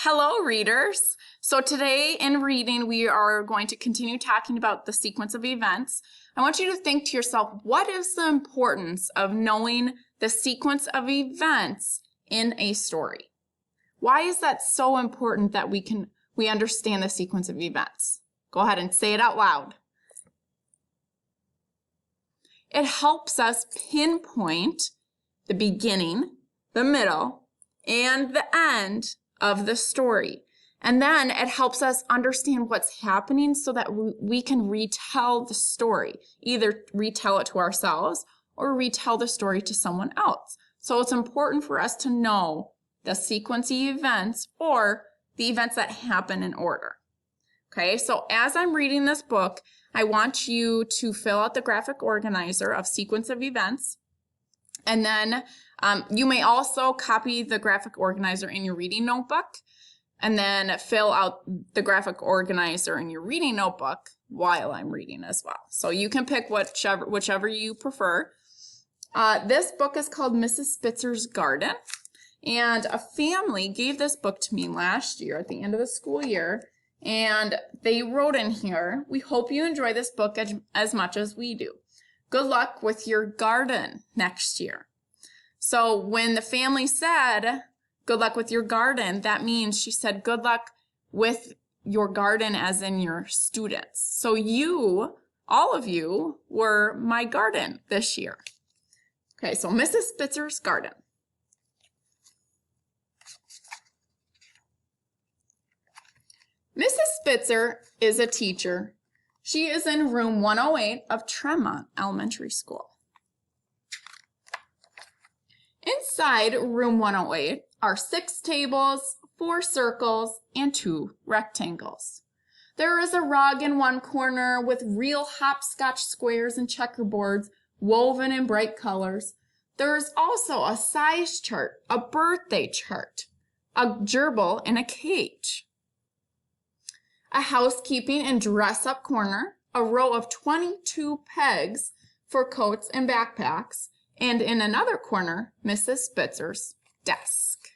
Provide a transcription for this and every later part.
Hello, readers. So today in reading, we are going to continue talking about the sequence of events. I want you to think to yourself, what is the importance of knowing the sequence of events in a story? Why is that so important that we understand the sequence of events? Go ahead and say it out loud. It helps us pinpoint the beginning, the middle, and the end of the story. And then it helps us understand what's happening so that we can retell the story, either retell it to ourselves or retell the story to someone else. So it's important for us to know the sequence of events or the events that happen in order. Okay, so as I'm reading this book, I want you to fill out the graphic organizer of sequence of events. And then you may also copy the graphic organizer in your reading notebook and then fill out the graphic organizer in your reading notebook while I'm reading as well. So you can pick whichever you prefer. This book is called Mrs. Spitzer's Garden, and a family gave this book to me last year at the end of the school year, and they wrote in here, "We hope you enjoy this book as much as we do. Good luck with your garden next year." So when the family said, "Good luck with your garden," that means she said, "Good luck with your garden," as in your students. So you, all of you, were my garden this year. Okay, so Mrs. Spitzer's Garden. Mrs. Spitzer is a teacher. She is in room 108 of Tremont Elementary School. Inside room 108 are 6 tables, 4 circles, and 2 rectangles. There is a rug in one corner with real hopscotch squares and checkerboards woven in bright colors. There is also a size chart, a birthday chart, a gerbil in a cage, a housekeeping and dress-up corner, a row of 22 pegs for coats and backpacks, and in another corner, Mrs. Spitzer's desk.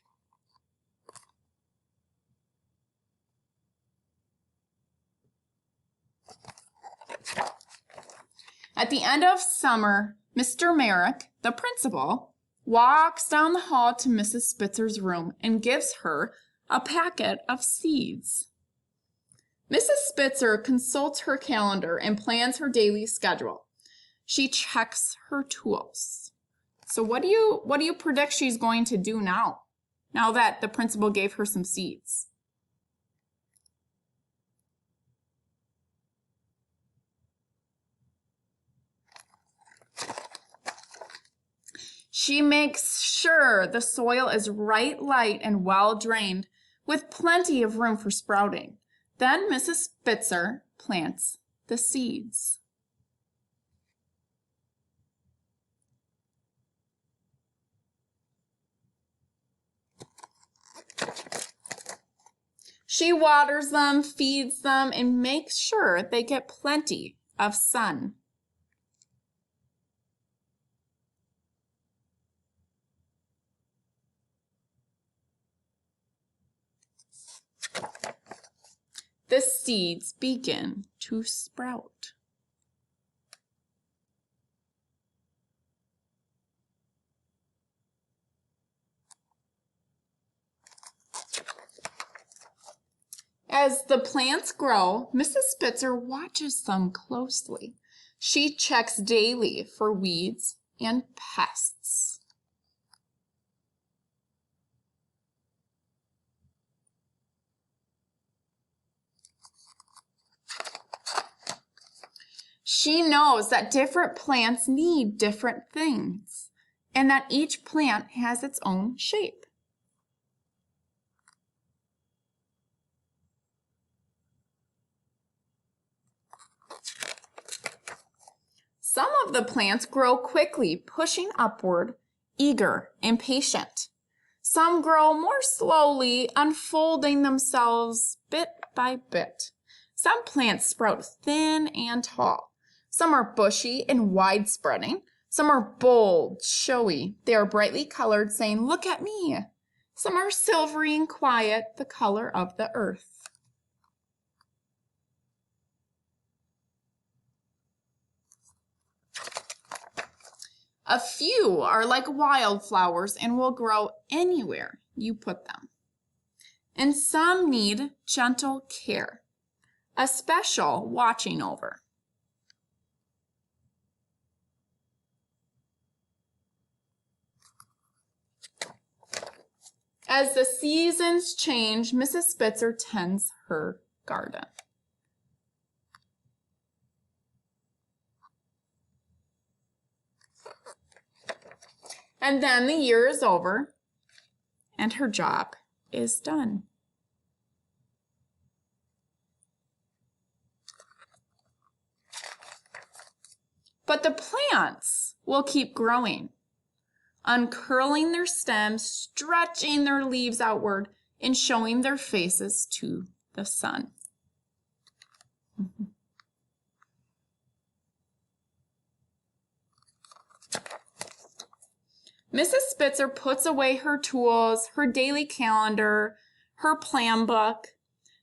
At the end of summer, Mr. Merrick, the principal, walks down the hall to Mrs. Spitzer's room and gives her a packet of seeds. Mrs. Spitzer consults her calendar and plans her daily schedule. She checks her tools. So what do you predict she's going to do now that the principal gave her some seeds? She makes sure the soil is right, light, and well drained, with plenty of room for sprouting. Then Mrs. Spitzer plants the seeds. She waters them, feeds them, and makes sure they get plenty of sun. The seeds begin to sprout. As the plants grow, Mrs. Spitzer watches them closely. She checks daily for weeds and pests. She knows that different plants need different things, and that each plant has its own shape. Some of the plants grow quickly, pushing upward, eager, impatient. Some grow more slowly, unfolding themselves bit by bit. Some plants sprout thin and tall. Some are bushy and wide-spreading. Some are bold, showy. They are brightly colored, saying, "Look at me." Some are silvery and quiet, the color of the earth. A few are like wildflowers and will grow anywhere you put them. And some need gentle care, a special watching over. As the seasons change, Mrs. Spitzer tends her garden. And then the year is over and her job is done. But the plants will keep growing, uncurling their stems, stretching their leaves outward, and showing their faces to the sun. Mrs. Spitzer puts away her tools, her daily calendar, her plan book.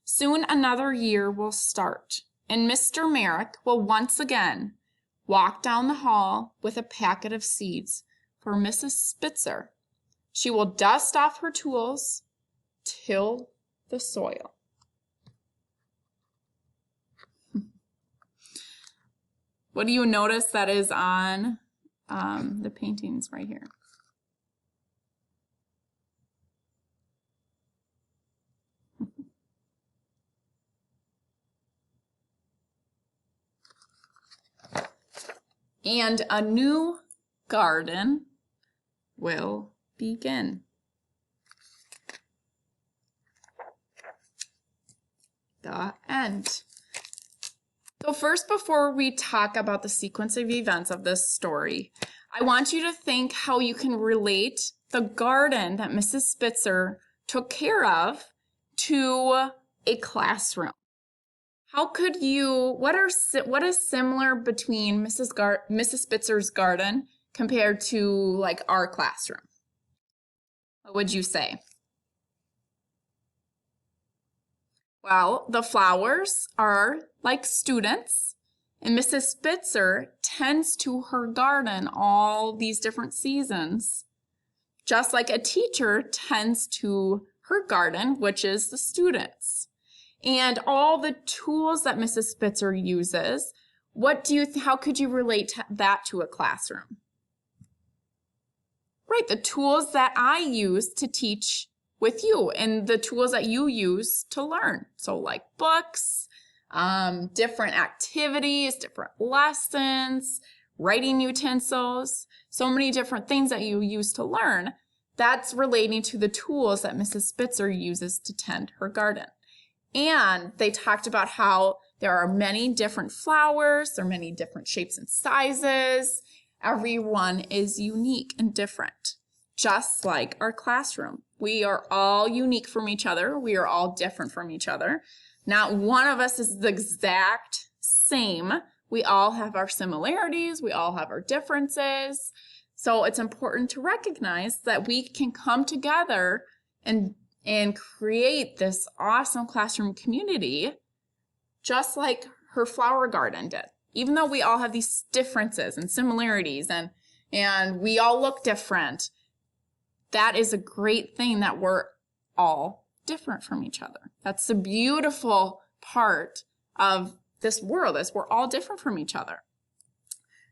Soon another year will start, and Mr. Merrick will once again walk down the hall with a packet of seeds for Mrs. Spitzer. She will dust off her tools, till the soil. What do you notice that is on the paintings right here? And a new garden will begin. The end. So first, before we talk about the sequence of events of this story, I want you to think how you can relate the garden that Mrs. Spitzer took care of to a classroom. How could you, what is similar between Mrs. Spitzer's garden compared to like our classroom? What would you say? Well, the flowers are like students, and Mrs. Spitzer tends to her garden all these different seasons, just like a teacher tends to her garden, which is the students. And all the tools that Mrs. Spitzer uses, how could you relate that to a classroom? Right, the tools that I use to teach with you and the tools that you use to learn. So like books, different activities, different lessons, writing utensils, so many different things that you use to learn. That's relating to the tools that Mrs. Spitzer uses to tend her garden. And they talked about how there are many different flowers, there are many different shapes and sizes. Everyone is unique and different, just like our classroom. We are all unique from each other. We are all different from each other. Not one of us is the exact same. We all have our similarities. We all have our differences. So it's important to recognize that we can come together and create this awesome classroom community, just like her flower garden did. Even though we all have these differences and similarities and we all look different, that is a great thing that we're all different from each other. That's the beautiful part of this world, is we're all different from each other.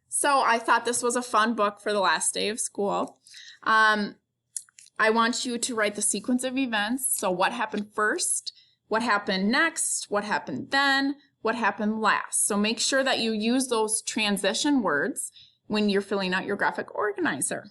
So I thought this was a fun book for the last day of school. I want you to write the sequence of events. So what happened first, what happened next, what happened then, what happened last. So make sure that you use those transition words when you're filling out your graphic organizer.